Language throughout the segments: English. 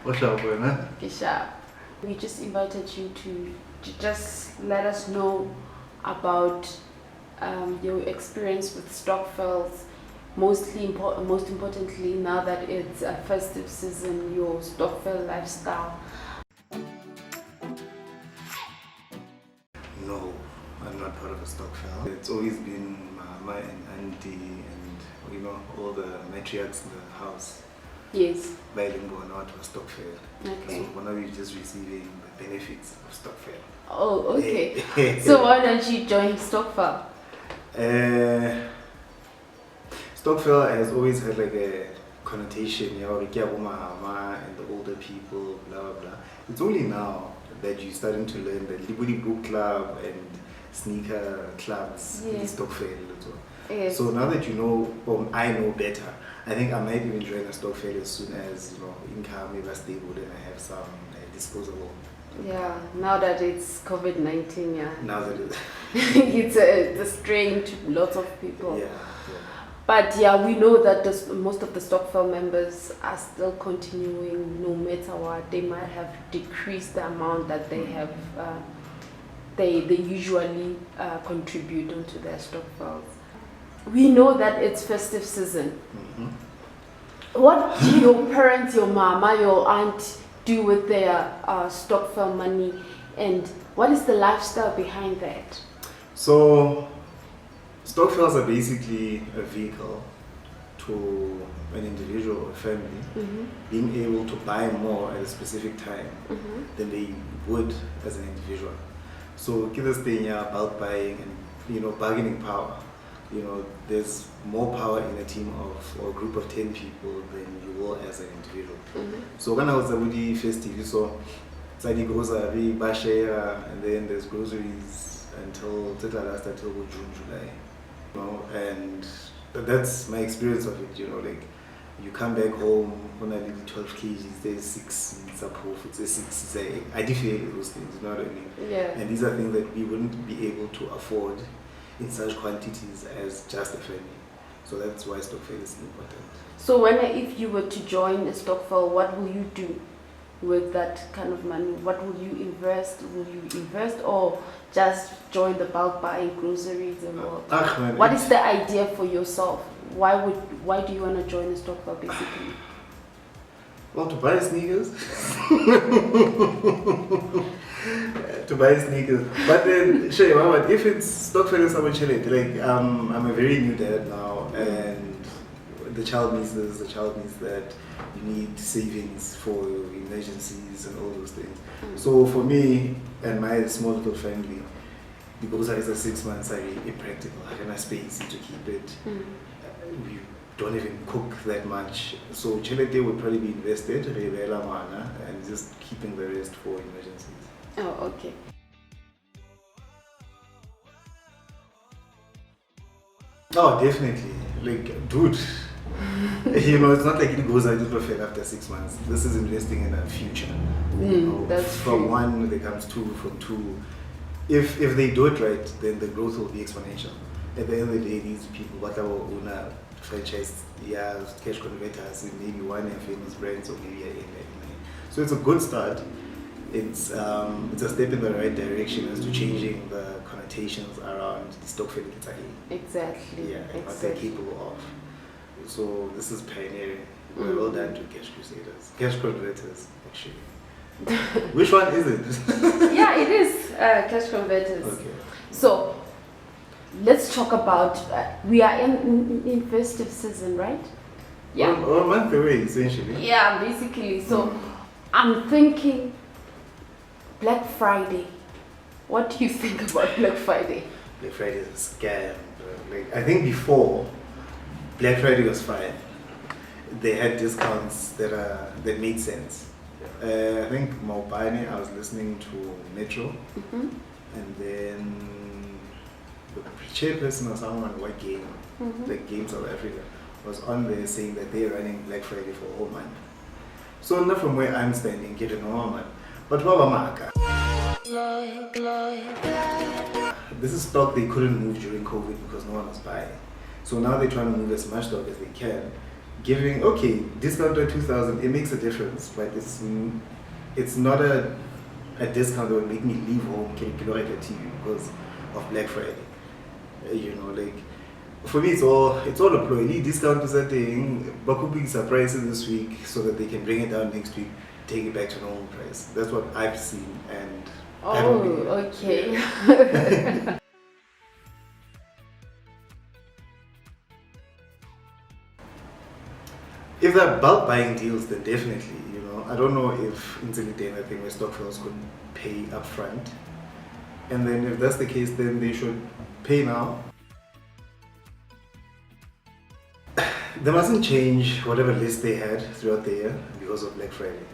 What's up, man? Kisha, we just invited you to just let us know about your experience with Stokvels. Most importantly, now that it's a festive season, your Stokvel lifestyle. No, I'm not part of a Stokvel. It's always been Mama and Auntie and all the matriarchs in the house. Yes. Bilingual, not a Stokvel. Okay. So one of you just receiving the benefits of Stokvel. Oh, okay. So why don't you join Stokvel? Stokvel has always had like a connotation, and the older people, blah blah blah. It's only now that you're starting to learn the Libuli Book Club and sneaker clubs in Stokvel. Yes. So now that you know, or I know better, I think I might even join a Stokvel as soon as income is stable and I have some disposable. Yeah, now that it's COVID-19, yeah. Now that it's a strain to lots of people. Yeah. But yeah, we know that most of the Stokvel members are still continuing no matter what. They might have decreased the amount that they have, they usually contribute onto their Stokvels. We know that it's festive season. Mm-hmm. What do your parents, your mama, your aunt do with their Stokvel money, and what is the lifestyle behind that? So Stokvels are basically a vehicle to an individual or family being able to buy more at a specific time than they would as an individual. So give us the bulk buying and bargaining power. There's more power in a team of or a group of 10 people than you will as an individual. So when I was at Festive, you saw Sadi grocery, bashera, and then there's groceries until June, July. And that's my experience of it. Like you come back home when I live 12 kgs, there's 6 in Sapoof, it's a 6. I defy those things, you know what I mean? Yeah. And these are things that we wouldn't be able to afford in such quantities as just a family. So that's why Stokvel is important. So if you were to join a Stokvel, what will you do with that kind of money? What will you invest? Will you invest or just join the bulk buying groceries and all? What is the idea for yourself? Why do you want to join a Stokvel basically? Well, to buy sneakers. To buy sneakers. But then, sure, if it's Stokvel is someone chilling, like I'm a very new dad now, and the child needs this, the child needs that. You need savings for emergencies and all those things. So for me and my small little family, because I was 6 months, I impractical. I have a space to keep it. We don't even cook that much. So Chelete would probably be invested, and just keeping the rest for emergencies. Oh, okay. Oh, definitely. Like, dude, it's not like it goes out to fail after 6 months. This is investing in a future. That's from true. 1 becomes 2, from 2. If they do it right, then the growth will be exponential. At the end of the day, these people, what own a franchise, cash converters, and maybe one famous brands or maybe so it's a good start. It's a step in the right direction as to changing the connotations around the Stokvel. Exactly. Yeah, and what they're capable of. So this is pioneering. Well done to cash crusaders, cash converters, actually. Which one is it? Yeah, it is cash converters. Okay. So let's talk about we are in festive season, right? Yeah. Or a month away, essentially. Yeah, basically. So I'm thinking Black Friday. What do you think about Black Friday? Black Friday is a scam. Like, I think before Black Friday was fine. They had discounts that made sense. I think Maubani, I was listening to Metro, and then the chairperson or someone White Game, like Game South Africa, was on there saying that they're running Black Friday for a whole month. So not from where I'm standing, get a normal month. But Wabamaka. This is stock they couldn't move during COVID because no one was buying. So now they're trying to move as much stock as they can giving, okay, discount at 2,000, it makes a difference, but it's not a discount that would make me leave home like a TV because of Black Friday. Like for me, it's all a ploy. Leave discount to something, but could be surprises this week so that they can bring it down next week, take it back to normal price. That's what I've seen, and okay. Yeah. If they're bulk buying deals, then definitely, I don't know if Intelligent, I think where Stokvels could pay upfront. And then if that's the case, then they should pay now. They mustn't change whatever list they had throughout the year because of Black Friday.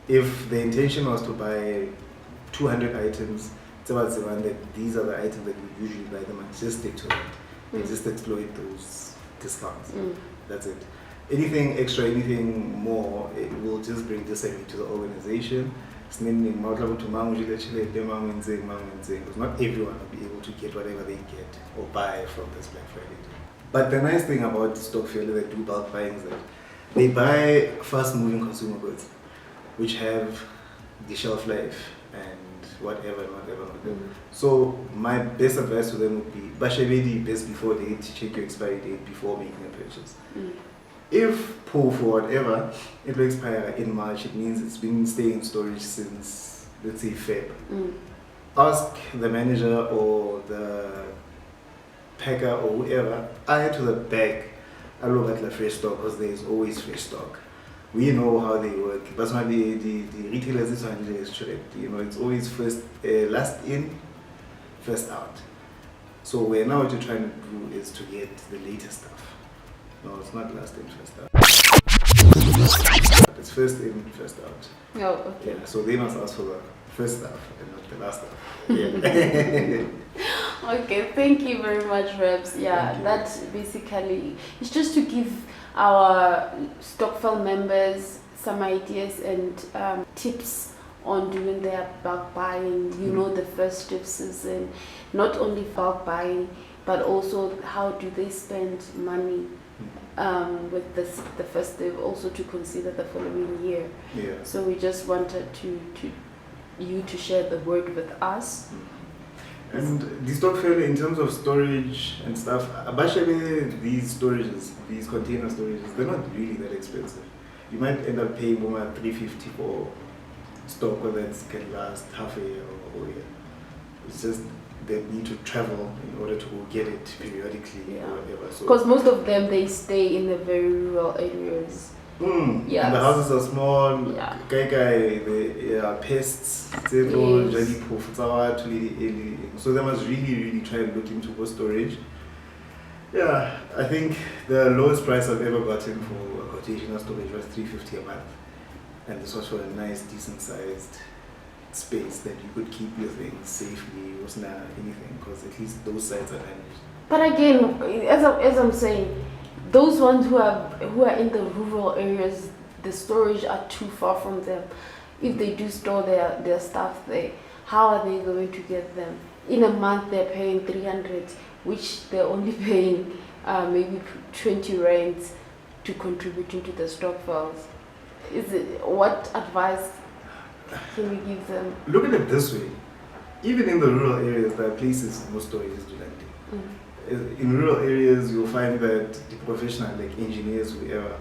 If the intention was to buy 200 items, it's about the one that these are the items that we usually buy them and just stick to it. They just exploit those discounts. That's it. Anything extra, anything more, it will just bring disability to the organization. Because not everyone will be able to get whatever they get or buy from this Black Friday. But the nice thing about Stokvel that do bulk buying is that they buy fast-moving consumer goods, which have the shelf life and whatever. So my best advice to them would be, Bashabedi best before date, check your expiry date before making a purchase. If for whatever, it will expire in March, it means it's been staying in storage since, let's say, Feb. Ask the manager or the packer or whoever, add to the back, I look at the fresh stock because there is always fresh stock. We know how they work. That's why the retailers is correct. It's always first, last in, first out. So now what you're trying to do is to get the latest stuff. No, it's not last in, first out. It's first in, first out. Oh, okay. Yeah, so they must ask for the first stuff and not the last stuff. Yeah. Okay, thank you very much, Rebs. Yeah, that basically is just to give our Stokvel members some ideas and tips on doing their bulk buying. The festive season, not only bulk buying, but also how do they spend money with the festive, also to consider the following year. Yeah. So we just wanted you to share the word with us. And the Stokvel, in terms of storage and stuff, actually these container storages, they're not really that expensive. You might end up paying more than $350 for stock that can last half a year or a year. It's just they need to travel in order to go get it periodically or whatever. Because most of them, they stay in the very rural areas. Yeah. And the houses are small. Yeah. There are pests. So they must really try and look into storage. Yeah, I think the lowest price I've ever gotten for a quotation storage was $350 a month, and this was for a nice, decent sized space that you could keep your things safely, wasn't anything, because at least those sites are managed. But again, as I'm saying, those ones who are in the rural areas, the storage are too far from them. If they do store their stuff there, how are they going to get them? In a month they're paying 300, which they're only paying maybe 20 rands to contribute into the Stokvels. What advice can we give them? Look at it this way. Even in the rural areas, there are places most storages do like that. In rural areas, you'll find that the professional, like engineers, whoever,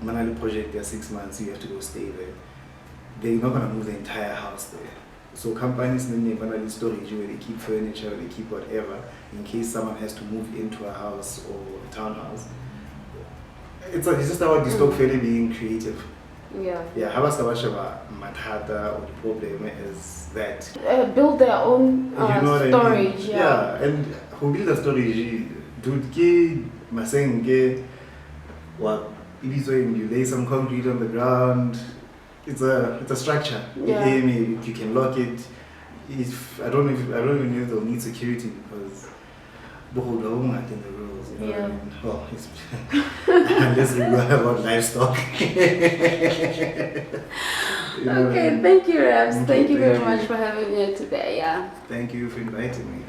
Manali project, they're 6 months, you have to go stay there. They're not going to move the entire house there. So companies in Manali storage, where they keep furniture, they keep whatever, in case someone has to move into a house or a townhouse. It's just about the Stokvel being creative. Yeah. Yeah, how was Mathata or the problem is that build their own storage. I mean? Yeah, and who build a storage? You lay some concrete on the ground. It's a structure. Yeah. You can lock it. I don't even know if they'll need security because in the rules. You know what I mean? Well, unless we go about livestock. Okay, thank you, Rebs. Thank you very much for having me here today. Yeah. Thank you for inviting me.